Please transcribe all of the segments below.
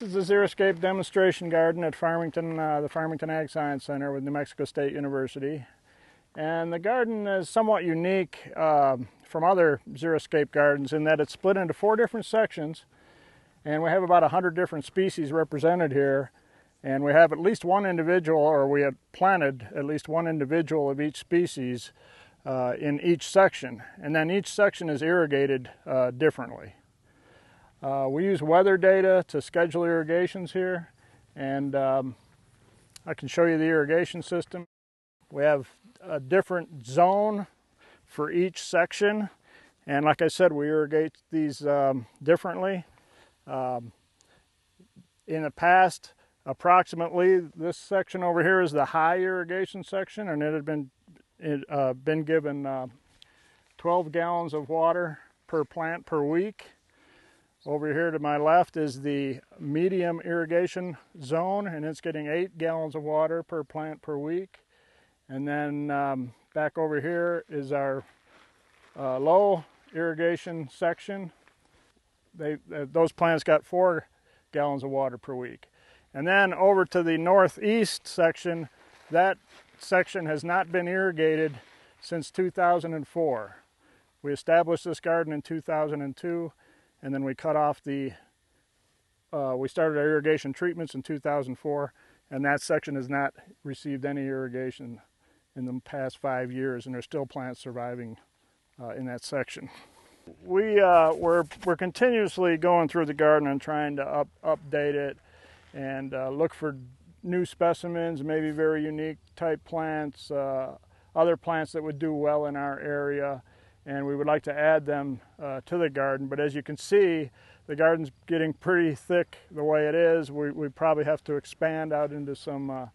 This is the Xeric demonstration garden at Farmington, the Farmington Ag Science Center with New Mexico State University. And the garden is somewhat unique from other xeriscape gardens in that it's split into 4 different sections, and we have about 100 different species represented here. And we have at least one individual, or we have planted at least one individual of each species in each section. And then each section is irrigated differently. We use weather data to schedule irrigations here, and I can show you the irrigation system. We have a different zone for each section, and like I said, we irrigate these differently. In the past, approximately this section over here is the high irrigation section, and it had been given 12 gallons of water per plant per week. Over here to my left is the medium irrigation zone, and it's getting 8 gallons of water per plant per week. And then back over here is our low irrigation section. Those plants got 4 gallons of water per week. And then over to the northeast section, that section has not been irrigated since 2004. We established this garden in 2002. And then we cut off we started our irrigation treatments in 2004, and that section has not received any irrigation in the past 5 years, and there's still plants surviving in that section. We're continuously going through the garden and trying to update it and look for new specimens, maybe very unique type plants, other plants that would do well in our area. And we would like to add them to the garden. But as you can see, the garden's getting pretty thick the way it is. We probably have to expand out into some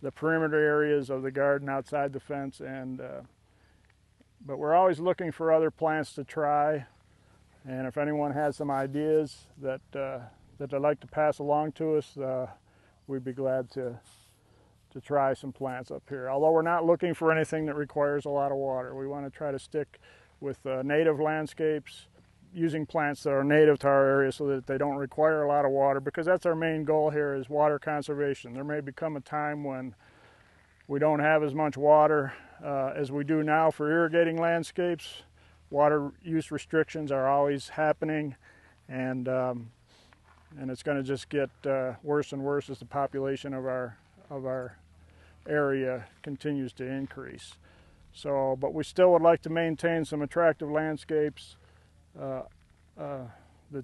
the perimeter areas of the garden outside the fence. But we're always looking for other plants to try. And if anyone has some ideas that they'd like to pass along to us, we'd be glad to try some plants up here. Although we're not looking for anything that requires a lot of water. We want to try to stick with native landscapes, using plants that are native to our area so that they don't require a lot of water, because that's our main goal here, is water conservation. There may become a time when we don't have as much water as we do now for irrigating landscapes. Water use restrictions are always happening, and it's going to just get worse and worse as the population of our area continues to increase. So, but we still would like to maintain some attractive landscapes that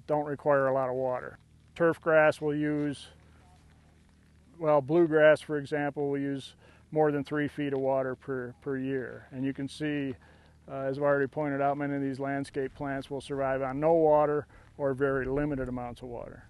don't require a lot of water. Turf grass we'll use, well, bluegrass, for example, will use more than 3 feet of water per year. And you can see, as I've already pointed out, many of these landscape plants will survive on no water or very limited amounts of water.